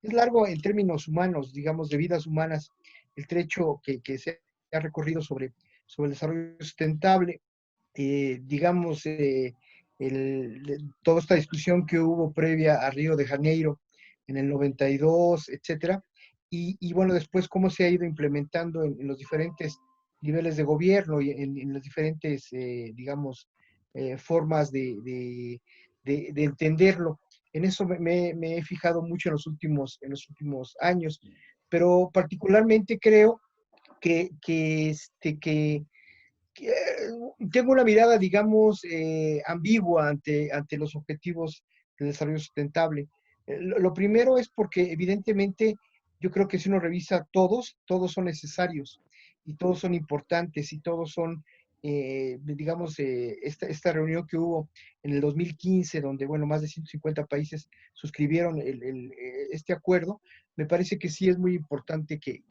Es largo en términos humanos, digamos, de vidas humanas, el trecho que se ha recorrido sobre el desarrollo sustentable. Digamos, toda esta discusión que hubo previa a Río de Janeiro en el 92, etcétera, y bueno, después cómo se ha ido implementando en los diferentes niveles de gobierno y en las diferentes, digamos, formas de entenderlo. En eso me he fijado mucho en los últimos años, pero particularmente creo que tengo una mirada, digamos, ambigua ante los objetivos de desarrollo sustentable. Lo primero es porque evidentemente yo creo que si uno revisa todos son necesarios y todos son importantes y todos son, digamos, esta reunión que hubo en el 2015, donde, bueno, más de 150 países suscribieron este acuerdo, me parece que sí es muy importante que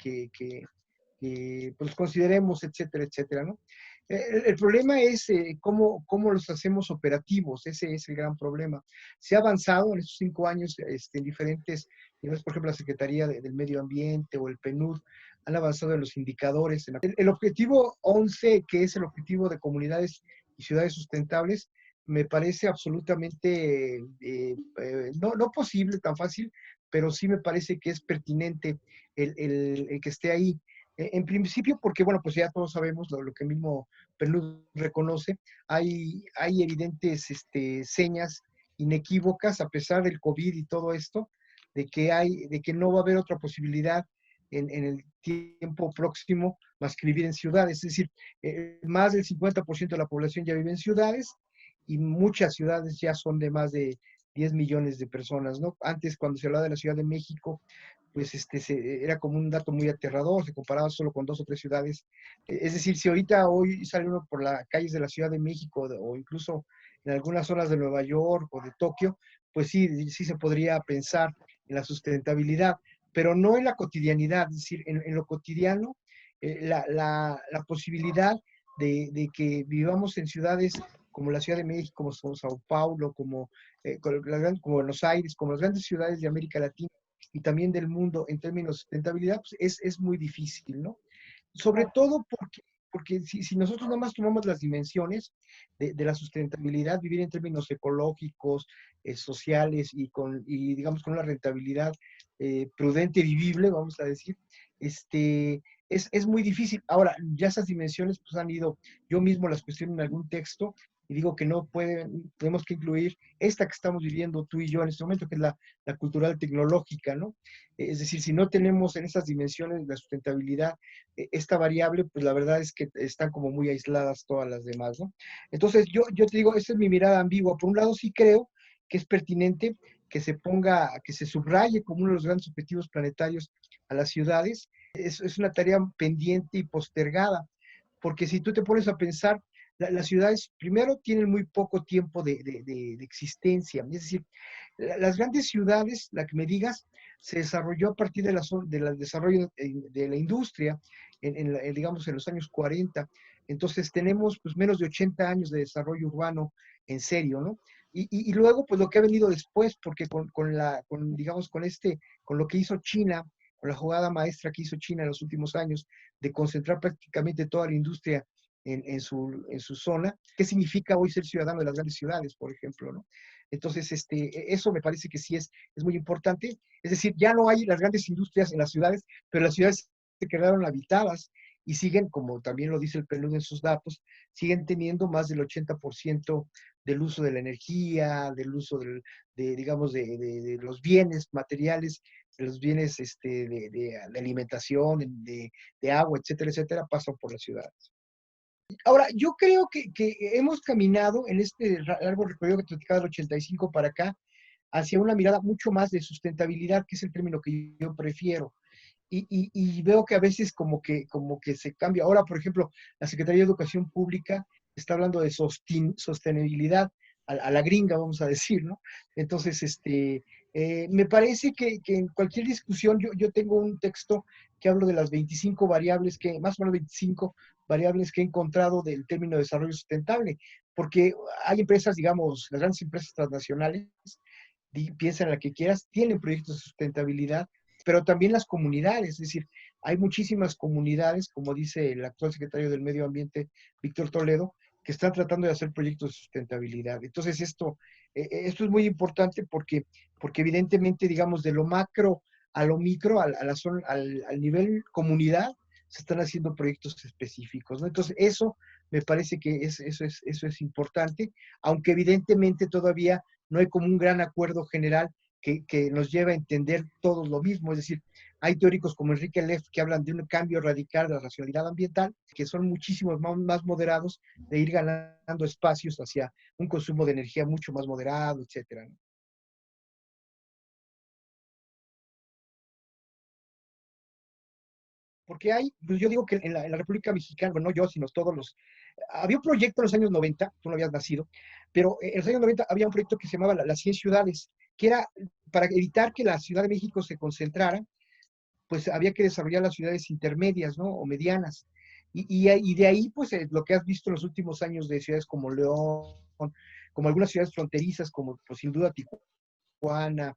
pues consideremos, etcétera, etcétera, ¿no? El problema es cómo los hacemos operativos, ese es el gran problema. Se ha avanzado en estos 5 años en diferentes niveles, por ejemplo, la Secretaría del Medio Ambiente o el PNUD, han avanzado en los indicadores. El objetivo 11, que es el objetivo de comunidades y ciudades sustentables, me parece absolutamente no posible, tan fácil, pero sí me parece que es pertinente el que esté ahí. En principio, porque, bueno, pues ya todos sabemos lo que mismo Perlud reconoce, hay evidentes señas inequívocas, a pesar del COVID y todo esto, de que no va a haber otra posibilidad en el tiempo próximo más que vivir en ciudades. Es decir, más del 50% de la población ya vive en ciudades y muchas ciudades ya son de más de 10 millones de personas, ¿no? Antes, cuando se hablaba de la Ciudad de México, pues era como un dato muy aterrador, se comparaba solo con 2 o 3 ciudades. Es decir, si ahorita hoy sale uno por las calles de la Ciudad de México o incluso en algunas zonas de Nueva York o de Tokio, pues sí se podría pensar en la sustentabilidad, pero no en la cotidianidad, es decir, en lo cotidiano, la posibilidad de que vivamos en ciudades como la Ciudad de México, como Sao Paulo, como Buenos Aires, como las grandes ciudades de América Latina, y también del mundo en términos de sustentabilidad, pues es muy difícil, ¿no? Sobre todo porque si nosotros nada más tomamos las dimensiones de la sustentabilidad, vivir en términos ecológicos, sociales y digamos con una rentabilidad prudente, vivible, vamos a decir, es muy difícil. Ahora, ya esas dimensiones pues han ido, yo mismo las cuestiono en algún texto y digo que no pueden, tenemos que incluir esta que estamos viviendo tú y yo en este momento, que es la cultural tecnológica, ¿no? Es decir, si no tenemos en esas dimensiones la sustentabilidad, esta variable, pues la verdad es que están como muy aisladas todas las demás, ¿no? Entonces, yo te digo, esa es mi mirada ambigua. Por un lado, sí creo que es pertinente que se subraye como uno de los grandes objetivos planetarios a las ciudades. Es una tarea pendiente y postergada, porque si tú te pones a pensar, las ciudades primero tienen muy poco tiempo de existencia, es decir, las grandes ciudades, la que me digas, se desarrolló a partir del desarrollo de la industria, digamos, en los años 40. Entonces tenemos pues menos de 80 años de desarrollo urbano en serio, ¿no? Y luego, pues lo que ha venido después, porque digamos, con lo que hizo China, con la jugada maestra que hizo China en los últimos años, de concentrar prácticamente toda la industria en su zona, ¿qué significa hoy ser ciudadano de las grandes ciudades, por ejemplo, ¿no? Entonces, eso me parece que sí es muy importante. Es decir, ya no hay las grandes industrias en las ciudades, pero las ciudades se quedaron habitadas y siguen, como también lo dice el PNUD en sus datos, siguen teniendo más del 80% del uso de la energía, del uso digamos, de los bienes materiales, de los bienes de alimentación, de agua, etcétera, etcétera, pasan por las ciudades. Ahora, yo creo que hemos caminado en este largo recorrido que te platicaba del 85 para acá, hacia una mirada mucho más de sustentabilidad, que es el término que yo prefiero. Y veo que a veces como que se cambia. Ahora, por ejemplo, la Secretaría de Educación Pública está hablando de sostenibilidad a la gringa, vamos a decir, ¿no? Entonces, me parece que en cualquier discusión, yo tengo un texto que hablo de las 25 variables, más o menos 25 variables que he encontrado del término de desarrollo sustentable, porque hay empresas, digamos, las grandes empresas transnacionales, piensa en la que quieras, tienen proyectos de sustentabilidad, pero también las comunidades, es decir, hay muchísimas comunidades, como dice el actual secretario del Medio Ambiente, Víctor Toledo, que están tratando de hacer proyectos de sustentabilidad. Entonces, esto es muy importante porque evidentemente, digamos, de lo macro a lo micro, al nivel comunidad, se están haciendo proyectos específicos, ¿no? Entonces, eso me parece que eso es importante, aunque evidentemente todavía no hay como un gran acuerdo general que nos lleve a entender todos lo mismo. Es decir, hay teóricos como Enrique Leff que hablan de un cambio radical de la racionalidad ambiental, que son muchísimos más moderados, de ir ganando espacios hacia un consumo de energía mucho más moderado, etcétera, ¿no? Porque pues yo digo que en la República Mexicana, bueno, no yo, sino todos había un proyecto en los años 90, tú no habías nacido, pero en los años 90 había un proyecto que se llamaba las 100 ciudades, que era para evitar que la Ciudad de México se concentrara, pues había que desarrollar las ciudades intermedias, ¿no? O medianas. Y de ahí, pues, lo que has visto en los últimos años de ciudades como León, como algunas ciudades fronterizas, como, pues, sin duda Tijuana,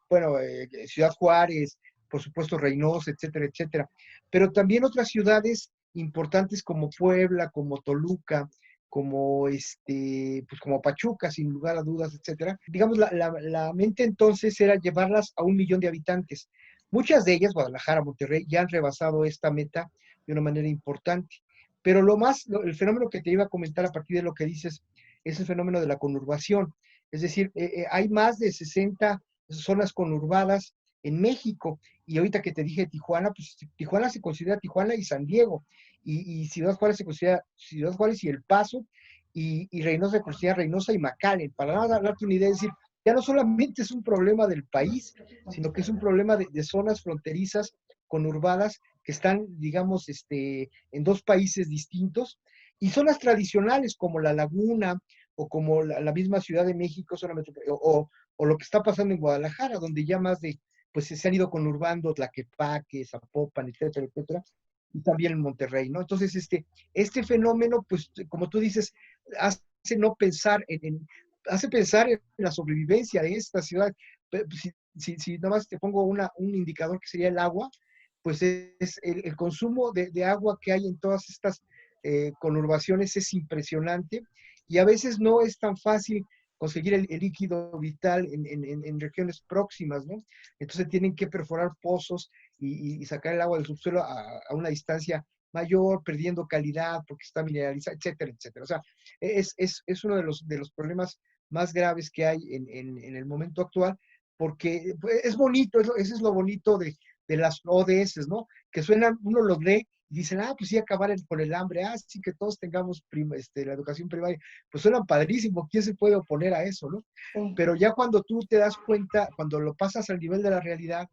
bueno, Ciudad Juárez, por supuesto Reynosa, etcétera, etcétera. Pero también otras ciudades importantes como Puebla, como Toluca, como pues como Pachuca, sin lugar a dudas, etcétera. Digamos, la mente entonces era llevarlas a 1 millón de habitantes. Muchas de ellas, Guadalajara, Monterrey, ya han rebasado esta meta de una manera importante. Pero el fenómeno que te iba a comentar a partir de lo que dices, es el fenómeno de la conurbación. Es decir, hay más de 60 zonas conurbadas en México. Y ahorita que te dije Tijuana, pues Tijuana se considera Tijuana y San Diego. Y Ciudad Juárez se considera Ciudad Juárez y El Paso. Y Reynosa se considera Reynosa y McAllen. Para darte una idea, es decir, ya no solamente es un problema del país, sino que es un problema de zonas fronterizas conurbadas que están, digamos, en dos países distintos. Y zonas tradicionales como La Laguna, o como la misma Ciudad de México, o lo que está pasando en Guadalajara, donde ya más pues se han ido conurbando Tlaquepaque, Zapopan, etcétera, etcétera, y también en Monterrey, ¿no? Entonces, este fenómeno, pues, como tú dices, hace no pensar hace pensar en la sobrevivencia de esta ciudad. Si nada más te pongo un indicador que sería el agua, pues es el consumo de agua que hay en todas estas conurbaciones es impresionante, y a veces no es tan fácil conseguir el líquido vital en regiones próximas, ¿no? Entonces tienen que perforar pozos y sacar el agua del subsuelo a una distancia mayor, perdiendo calidad porque está mineralizada, etcétera, etcétera. O sea, es uno de los problemas más graves que hay en el momento actual, porque pues, es bonito, eso es lo bonito de las ODS, ¿no? Que suenan, uno los lee y dicen, pues sí, acabar con el hambre, sí, que todos tengamos la educación primaria, pues suenan padrísimo, ¿quién se puede oponer a eso, no? Sí. Pero ya cuando tú te das cuenta, cuando lo pasas al nivel de la realidad,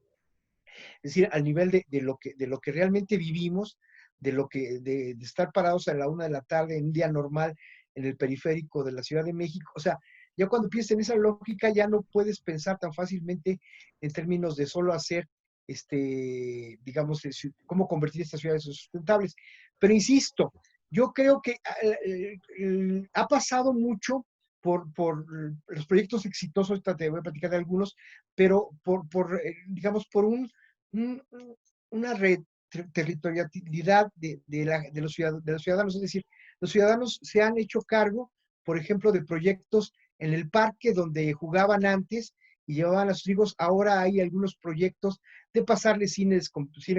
es decir, al nivel de lo que realmente vivimos, de estar parados a la 1 de la tarde en un día normal en el periférico de la Ciudad de México, o sea, ya cuando piensas en esa lógica, ya no puedes pensar tan fácilmente en términos de solo hacer, digamos, cómo convertir estas ciudades en sustentables. Pero insisto, yo creo que ha pasado mucho por los proyectos exitosos, ahorita te voy a platicar de algunos, pero digamos, por un- una territorialidad de los ciudadanos. Es decir, los ciudadanos se han hecho cargo, por ejemplo, de proyectos en el parque donde jugaban antes y llevaban a sus hijos. Ahora hay algunos proyectos de pasarles cine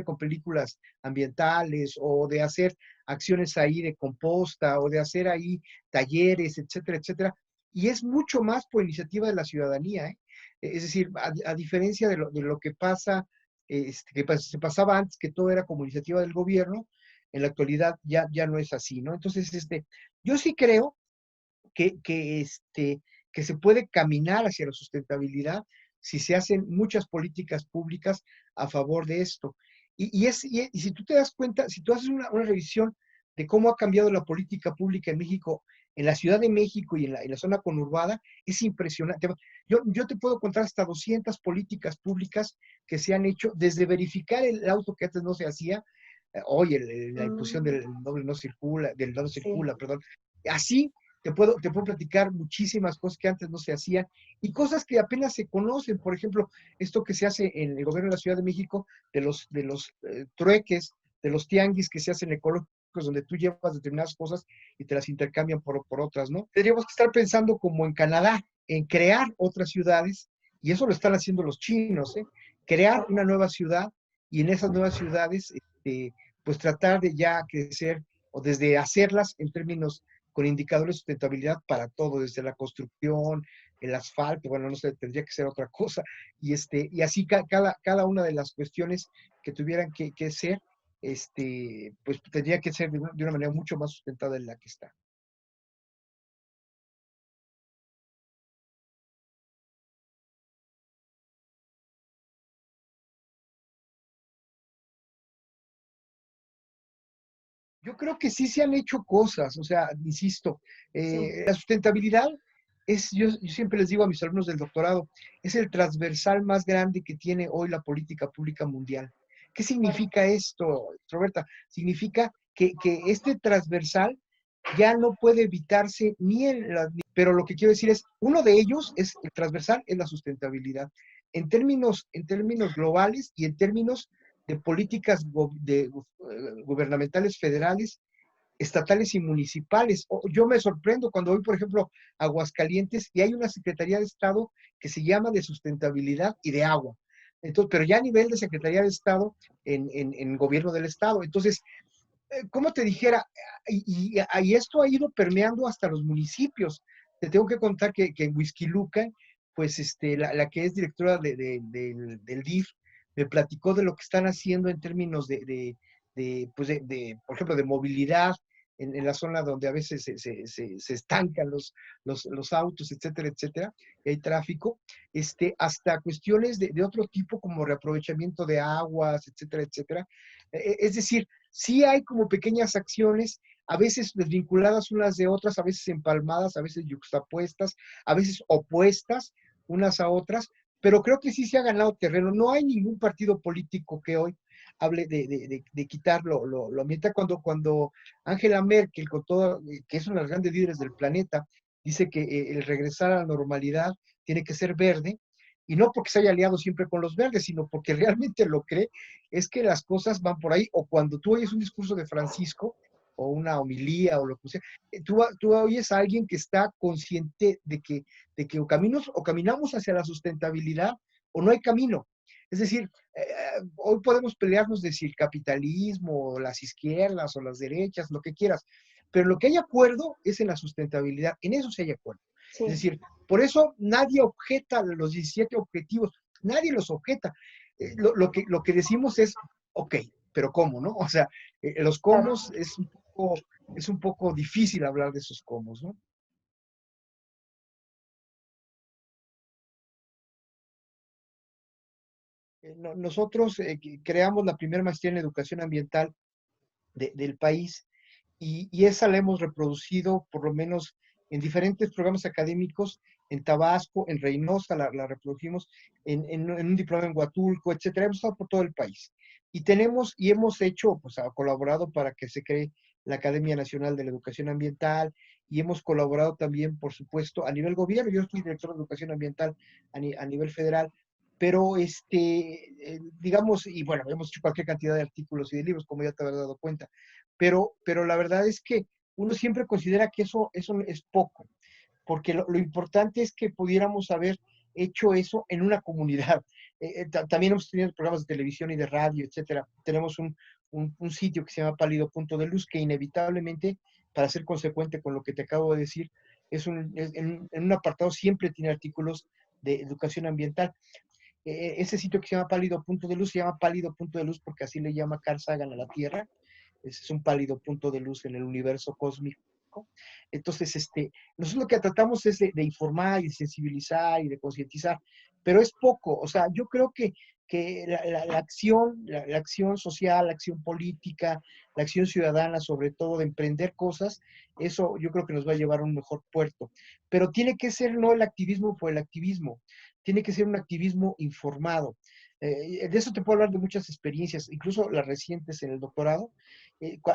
con películas ambientales, o de hacer acciones ahí de composta, o de hacer ahí talleres, etcétera, etcétera. Y es mucho más por iniciativa de la ciudadanía, ¿eh? Es decir, a diferencia de lo que pasa, que se pasaba antes, que todo era como iniciativa del gobierno, en la actualidad ya no es así, ¿no? Entonces, yo sí creo que se puede caminar hacia la sustentabilidad si se hacen muchas políticas públicas a favor de esto. Y si tú te das cuenta, si tú haces una revisión de cómo ha cambiado la política pública en México, en la Ciudad de México y en la zona conurbada, es impresionante. Yo te puedo contar hasta 200 políticas públicas que se han hecho, desde verificar el auto que antes no se hacía, hoy la imposición Mm, del doble no circula, sí. perdón, así te puedo platicar muchísimas cosas que antes no se hacían y cosas que apenas se conocen. Por ejemplo, esto que se hace en el gobierno de la Ciudad de México, de los trueques, de los tianguis que se hacen ecológicos, donde tú llevas determinadas cosas y te las intercambian por otras, ¿no? Tendríamos que estar pensando como en Canadá, en crear otras ciudades, y eso lo están haciendo los chinos, ¿eh? Crear una nueva ciudad y en esas nuevas ciudades, pues tratar de ya crecer o desde hacerlas en términos con indicadores de sustentabilidad para todo, desde la construcción, el asfalto, bueno, no sé, tendría que ser otra cosa, y así cada una de las cuestiones que tuvieran que ser, pues tendría que ser de una manera mucho más sustentada en la que está. Yo creo que sí se han hecho cosas, o sea, insisto, Sí, la sustentabilidad yo siempre les digo a mis alumnos del doctorado, es el transversal más grande que tiene hoy la política pública mundial. ¿Qué claro, significa esto, Roberta? Significa que este transversal ya no puede evitarse pero lo que quiero decir es, uno de ellos es el transversal, es la sustentabilidad. En términos globales y en términos de políticas gubernamentales federales, estatales y municipales. Yo me sorprendo cuando voy, por ejemplo, a Aguascalientes y hay una Secretaría de Estado que se llama de Sustentabilidad y de Agua. Entonces, pero ya a nivel de Secretaría de Estado en gobierno del Estado. Entonces, ¿cómo te dijera? Y esto ha ido permeando hasta los municipios. Te tengo que contar que en Huixquiluca, pues la que es directora del DIF, me platicó de lo que están haciendo en términos pues por ejemplo, de movilidad en la zona donde a veces se estancan los autos, etcétera, etcétera, y hay tráfico, hasta cuestiones de otro tipo como reaprovechamiento de aguas, etcétera, etcétera. Es decir, sí hay como pequeñas acciones, a veces desvinculadas unas de otras, a veces empalmadas, a veces yuxtapuestas, a veces opuestas unas a otras, pero creo que sí se ha ganado terreno. No hay ningún partido político que hoy hable de quitar lo ambiental. Cuando Angela Merkel, que es una de las grandes líderes del planeta, dice que el regresar a la normalidad tiene que ser verde, y no porque se haya aliado siempre con los verdes, sino porque realmente lo cree, es que las cosas van por ahí. O cuando tú oyes un discurso de Francisco o una homilía o lo que sea, tú oyes a alguien que está consciente de que o caminamos hacia la sustentabilidad o no hay camino. Es decir, hoy podemos pelearnos de si el capitalismo, o las izquierdas o las derechas, lo que quieras, pero lo que hay acuerdo es en la sustentabilidad, en eso sí hay acuerdo. Es sí, decir, por eso nadie objeta los 17 objetivos, nadie los objeta. Lo que decimos es, ok, pero ¿cómo, no? O sea, los cómo claro. es un poco difícil hablar de esos cómo, ¿no? Nosotros creamos la primera maestría en educación ambiental del país y esa la hemos reproducido por lo menos en diferentes programas académicos, en Tabasco, en Reynosa la reprodujimos, en un diploma en Huatulco, etcétera. Hemos estado por todo el país. Y hemos hecho, pues ha colaborado para que se cree la Academia Nacional de la Educación Ambiental y hemos colaborado también, por supuesto, a nivel gobierno. Yo soy director de Educación Ambiental a nivel federal, pero digamos, y bueno, hemos hecho cualquier cantidad de artículos y de libros, como ya te habrás dado cuenta, pero la verdad es que uno siempre considera que eso es poco, porque lo importante es que pudiéramos haber hecho eso en una comunidad. También hemos tenido programas de televisión y de radio, etcétera. Tenemos un sitio que se llama Pálido Punto de Luz, que inevitablemente, para ser consecuente con lo que te acabo de decir, en un apartado siempre tiene artículos de educación ambiental. Ese sitio que se llama Pálido Punto de Luz se llama Pálido Punto de Luz porque así le llama Carl Sagan a la Tierra. Ese es un pálido punto de luz en el universo cósmico. Entonces, nosotros lo que tratamos es de informar y de sensibilizar y de concientizar, pero es poco. O sea, yo creo que la acción social, la acción política, la acción ciudadana, sobre todo de emprender cosas, eso yo creo que nos va a llevar a un mejor puerto. Pero tiene que ser no el activismo por el activismo, tiene que ser un activismo informado. De eso te puedo hablar de muchas experiencias, incluso las recientes en el doctorado.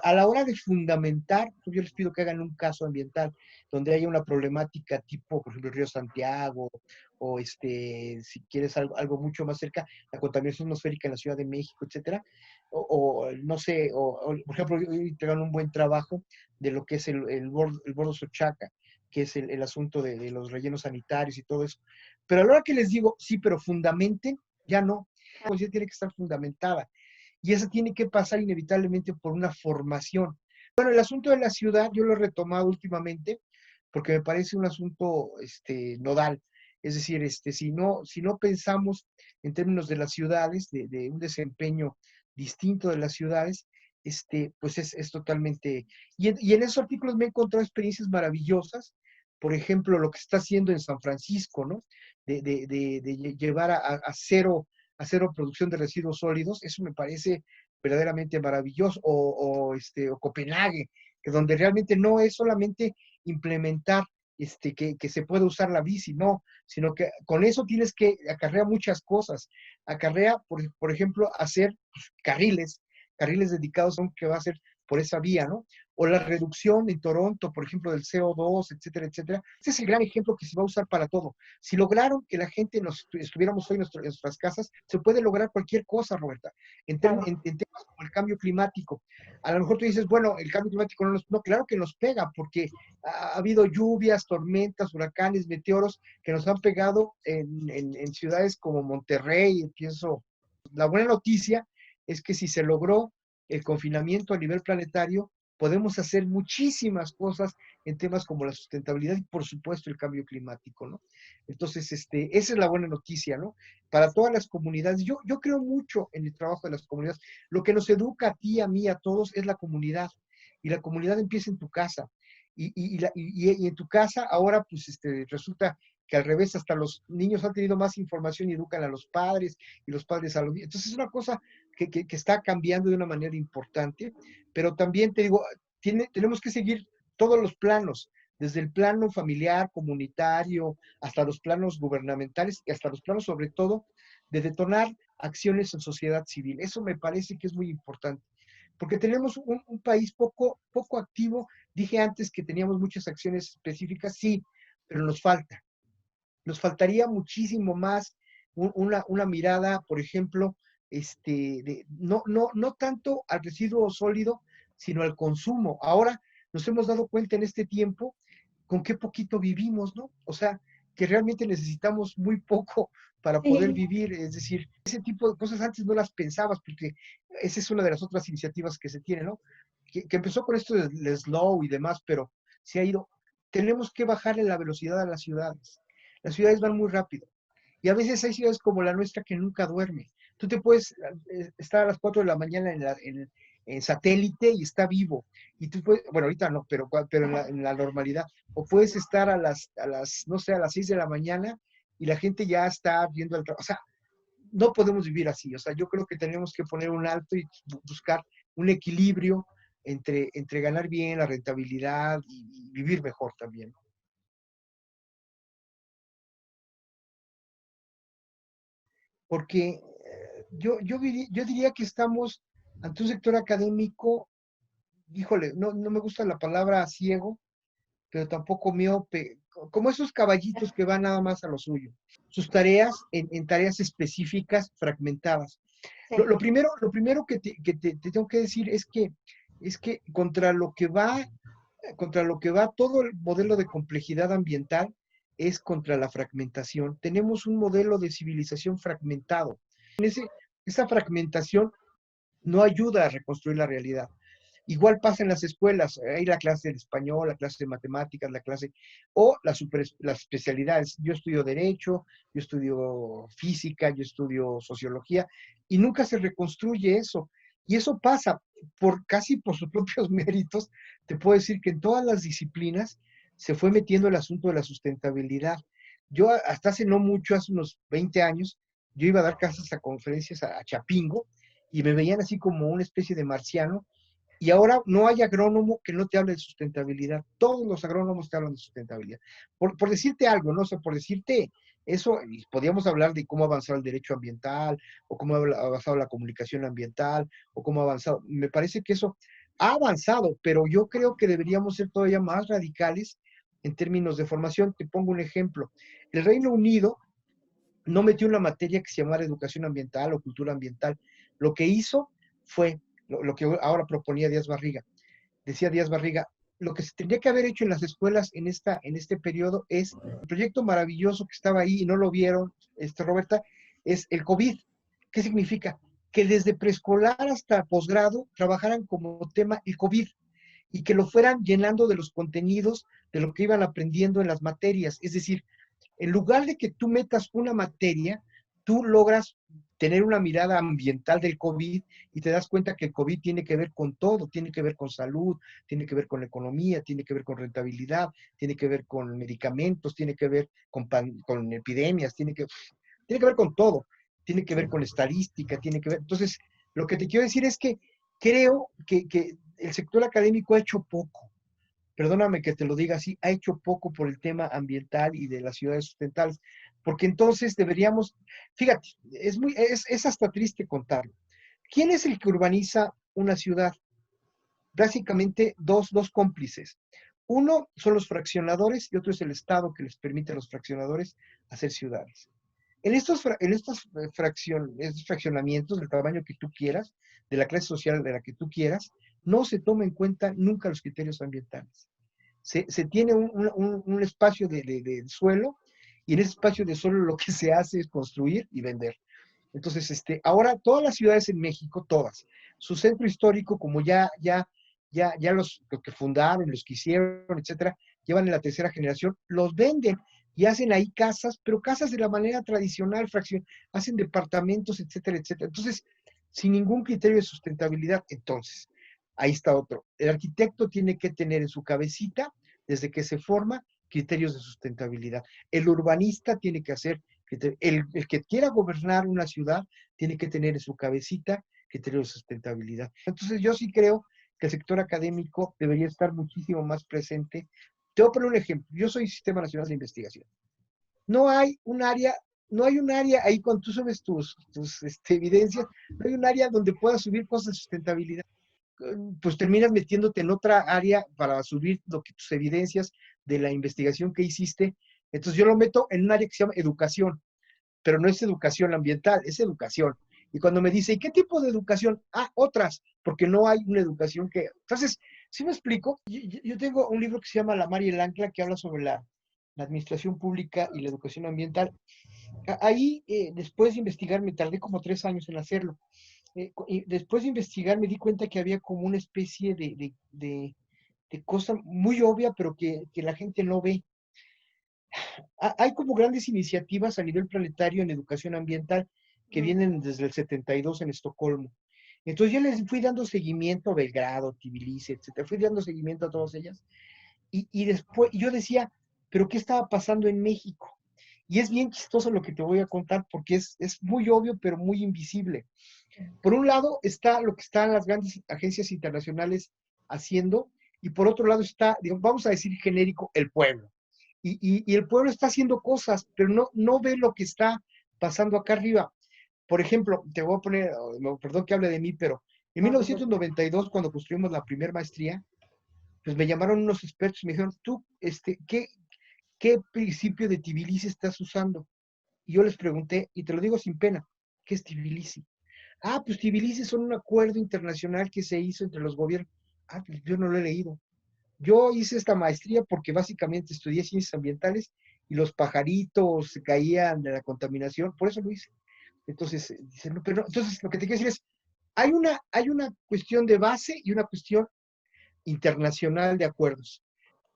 A la hora de fundamentar, pues yo les pido que hagan un caso ambiental donde haya una problemática tipo, por ejemplo, el río Santiago, o si quieres algo mucho más cerca, la contaminación atmosférica en la Ciudad de México, etcétera. O no sé, por ejemplo, hoy te dan un buen trabajo de lo que es el bordo Sochaca, que es el asunto de los rellenos sanitarios y todo eso. Pero a la hora que les digo, sí, pero fundamenten, ya no. La conciencia tiene que estar fundamentada y esa tiene que pasar inevitablemente por una formación. Bueno, el asunto de la ciudad yo lo he retomado últimamente porque me parece un asunto nodal. Es decir, si no pensamos en términos de las ciudades, de un desempeño distinto de las ciudades, pues es totalmente... Y en esos artículos me he encontrado experiencias maravillosas, por ejemplo, lo que está haciendo en San Francisco, ¿no? De llevar a cero producción de residuos sólidos, eso me parece verdaderamente maravilloso, o Copenhague, que donde realmente no es solamente implementar que se puede usar la bici, no, sino que con eso tienes que acarrear muchas cosas. Acarrea, por ejemplo, hacer pues, carriles dedicados a un que va a ser por esa vía, ¿no? O la reducción en Toronto, por ejemplo, del CO2, etcétera, etcétera. Ese es el gran ejemplo que se va a usar para todo. Si lograron que la gente estuviéramos hoy en nuestras casas, se puede lograr cualquier cosa, Roberta, en temas como el cambio climático. A lo mejor tú dices, bueno, el cambio climático no, claro que nos pega, porque ha habido lluvias, tormentas, huracanes, meteoros que nos han pegado en ciudades como Monterrey, pienso. La buena noticia es que si se logró el confinamiento a nivel planetario, podemos hacer muchísimas cosas en temas como la sustentabilidad y, por supuesto, el cambio climático, ¿no? Entonces, esa es la buena noticia, ¿no? Para todas las comunidades. Yo creo mucho en el trabajo de las comunidades. Lo que nos educa a ti, a mí, a todos, es la comunidad. Y la comunidad empieza en tu casa. Y en tu casa ahora, pues, resulta que al revés, hasta los niños han tenido más información y educan a los padres y los padres a los niños. Entonces es una cosa que está cambiando de una manera importante, pero también te digo, tenemos que seguir todos los planos, desde el plano familiar, comunitario, hasta los planos gubernamentales y hasta los planos, sobre todo, de detonar acciones en sociedad civil. Eso me parece que es muy importante, porque tenemos un país poco activo. Dije antes que teníamos muchas acciones específicas, sí, pero nos falta. Nos faltaría muchísimo más una mirada, por ejemplo, no tanto al residuo sólido, sino al consumo. Ahora nos hemos dado cuenta en este tiempo con qué poquito vivimos, ¿no? O sea, que realmente necesitamos muy poco para poder Sí, vivir. Es decir, ese tipo de cosas antes no las pensabas, porque esa es una de las otras iniciativas que se tiene, ¿no? Que empezó con esto del slow y demás, pero se ha ido. Tenemos que bajarle la velocidad a las ciudades. Las ciudades van muy rápido. Y a veces hay ciudades como la nuestra que nunca duerme. Tú te puedes estar a las 4 de la mañana en satélite y está vivo. Y tú puedes, bueno, ahorita no, pero en la normalidad. O puedes estar no sé, a las 6 de la mañana y la gente ya está viendo el trabajo. O sea, no podemos vivir así. O sea, yo creo que tenemos que poner un alto y buscar un equilibrio entre ganar bien, la rentabilidad y vivir mejor también. Porque yo diría que estamos ante un sector académico, híjole, no me gusta la palabra ciego, pero tampoco miope, como esos caballitos que van nada más a lo suyo. Sus tareas en tareas específicas fragmentadas. sí. Lo primero que te tengo que decir es que contra lo que va todo el modelo de complejidad ambiental es contra la fragmentación. Tenemos un modelo de civilización fragmentado. Esa fragmentación no ayuda a reconstruir la realidad. Igual pasa en las escuelas, hay la clase de español, la clase de matemáticas, o las especialidades. Yo estudio derecho, yo estudio física, yo estudio sociología, y nunca se reconstruye eso. Y eso pasa casi por sus propios méritos. Te puedo decir que en todas las disciplinas se fue metiendo el asunto de la sustentabilidad. Yo hasta hace no mucho, hace unos 20 años, yo iba a dar clases a conferencias a Chapingo, y me veían así como una especie de marciano, Y ahora no hay agrónomo que no te hable de sustentabilidad. Todos los agrónomos te hablan de sustentabilidad. Por decirte algo, ¿no? O sea, por decirte eso, y podríamos hablar de cómo ha avanzado el derecho ambiental, o cómo ha avanzado la comunicación ambiental, o cómo ha avanzado. Me parece que eso ha avanzado, pero yo creo que deberíamos ser todavía más radicales en términos de formación. Te pongo un ejemplo. El Reino Unido no metió una materia que se llamara educación ambiental o cultura ambiental. Lo que hizo fue lo que ahora proponía Díaz Barriga. Decía Díaz Barriga, lo que se tendría que haber hecho en las escuelas en este periodo es el proyecto maravilloso que estaba ahí y no lo vieron, Roberta, es el COVID. ¿Qué significa? Que desde preescolar hasta posgrado trabajaran como tema el COVID y que lo fueran llenando de los contenidos de lo que iban aprendiendo en las materias. Es decir, en lugar de que tú metas una materia, tú logras tener una mirada ambiental del COVID y te das cuenta que el COVID tiene que ver con todo, tiene que ver con salud, tiene que ver con economía, tiene que ver con rentabilidad, tiene que ver con medicamentos, tiene que ver con epidemias, tiene que ver con todo, tiene que ver con estadística, tiene que ver. Entonces, lo que te quiero decir es que creo que el sector académico ha hecho poco, perdóname que te lo diga así, ha hecho poco por el tema ambiental y de las ciudades sustentables, porque entonces deberíamos, fíjate, es hasta triste contarlo. ¿Quién es el que urbaniza una ciudad? Básicamente dos cómplices. Uno son los fraccionadores y otro es el Estado que les permite a los fraccionadores hacer ciudades. Estos fraccionamientos del tamaño que tú quieras, de la clase social de la que tú quieras, no se toma en cuenta nunca los criterios ambientales. Se tiene un espacio de suelo y en ese espacio de suelo lo que se hace es construir y vender. Entonces, ahora todas las ciudades en México, todas, su centro histórico, como ya los que fundaron, los que hicieron, etcétera, llevan en la tercera generación, los venden y hacen ahí casas, pero casas de la manera tradicional, hacen departamentos, etcétera, etcétera. Entonces, sin ningún criterio de sustentabilidad, entonces, ahí está otro. El arquitecto tiene que tener en su cabecita, desde que se forma, criterios de sustentabilidad. El urbanista tiene que hacer, el que quiera gobernar una ciudad, tiene que tener en su cabecita criterios de sustentabilidad. Entonces, yo sí creo que el sector académico debería estar muchísimo más presente. Te voy a poner un ejemplo. Yo soy Sistema Nacional de Investigación. No hay un área, no hay un área ahí cuando tú subes tus evidencias, no hay un área donde puedas subir cosas de sustentabilidad. Pues terminas metiéndote en otra área para subir lo que tus evidencias de la investigación que hiciste. Entonces yo lo meto en un área que se llama educación, pero no es educación ambiental, es educación. Y cuando me dice, ¿y qué tipo de educación? Ah, otras, porque no hay una educación que... Entonces, si me explico, yo tengo un libro que se llama La Mar y el Ancla, que habla sobre la administración pública y la educación ambiental. Ahí, después de investigar, me tardé como 3 años en hacerlo. Y después de investigar me di cuenta que había como una especie de cosa muy obvia, pero que la gente no ve. Hay como grandes iniciativas a nivel planetario en educación ambiental que vienen desde el 72 en Estocolmo. Entonces yo les fui dando seguimiento a Belgrado, Tbilisi, etcétera. Fui dando seguimiento a todas ellas. Y después yo decía, ¿pero qué estaba pasando en México? Y es bien chistoso lo que te voy a contar porque es muy obvio, pero muy invisible. Por un lado está lo que están las grandes agencias internacionales haciendo, y por otro lado está, digamos, vamos a decir genérico, el pueblo. Y el pueblo está haciendo cosas, pero no ve lo que está pasando acá arriba. Por ejemplo, te voy a poner, perdón que hable de mí, pero en 1992, cuando construimos la primera maestría, pues me llamaron unos expertos y me dijeron, tú, ¿qué principio de Tbilisi estás usando? Y yo les pregunté, y te lo digo sin pena, ¿qué es Tbilisi? Ah, pues Tbilisi son un acuerdo internacional que se hizo entre los gobiernos. Ah, pues yo no lo he leído. Yo hice esta maestría porque básicamente estudié ciencias ambientales y los pajaritos se caían de la contaminación, por eso lo hice. Entonces, dicen, no, pero no. Entonces lo que te quiero decir es, hay una cuestión de base y una cuestión internacional de acuerdos.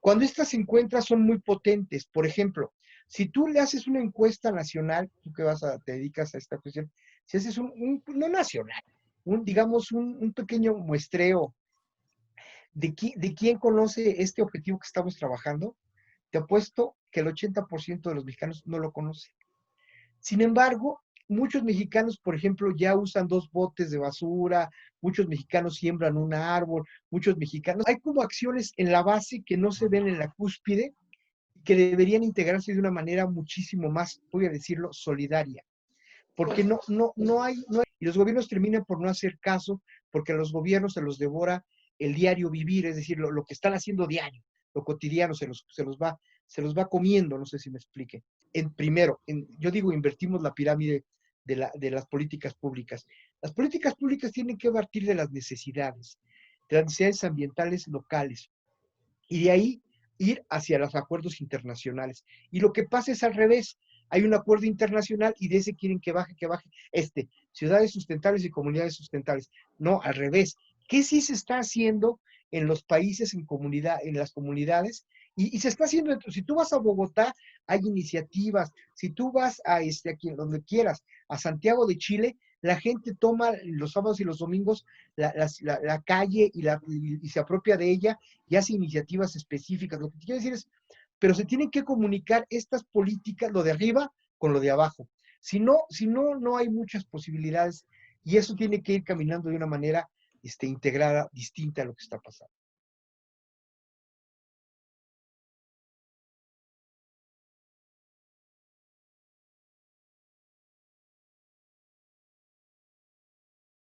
Cuando estas se encuentran son muy potentes. Por ejemplo, si tú le haces una encuesta nacional, tú que te dedicas a esta cuestión, si haces no nacional, digamos un pequeño muestreo de quién conoce este objetivo que estamos trabajando, te apuesto que el 80% de los mexicanos no lo conoce. Sin embargo, Muchos mexicanos, por ejemplo, ya usan 2 botes de basura, muchos mexicanos siembran un árbol, muchos mexicanos. Hay como acciones en la base que no se ven en la cúspide, que deberían integrarse de una manera muchísimo más, voy a decirlo, solidaria. Porque y los gobiernos terminan por no hacer caso, porque a los gobiernos se los devora el diario vivir, es decir, lo que están haciendo diario, lo cotidiano se los va comiendo, no sé si me explique. Primero, yo digo, invertimos la pirámide de las políticas públicas. Las políticas públicas tienen que partir de las necesidades ambientales locales, y de ahí ir hacia los acuerdos internacionales. Y lo que pasa es al revés. Hay un acuerdo internacional y de ese quieren que baje, ciudades sustentables y comunidades sustentables. No, al revés. ¿Qué sí se está haciendo en los países, en las comunidades? Y se está haciendo, si tú vas a Bogotá, hay iniciativas. Si tú vas aquí, donde quieras, a Santiago de Chile, la gente toma los sábados y los domingos la calle y se apropia de ella y hace iniciativas específicas. Lo que te quiero decir es, pero se tienen que comunicar estas políticas, lo de arriba con lo de abajo. Si no, no hay muchas posibilidades, y eso tiene que ir caminando de una manera integrada, distinta a lo que está pasando.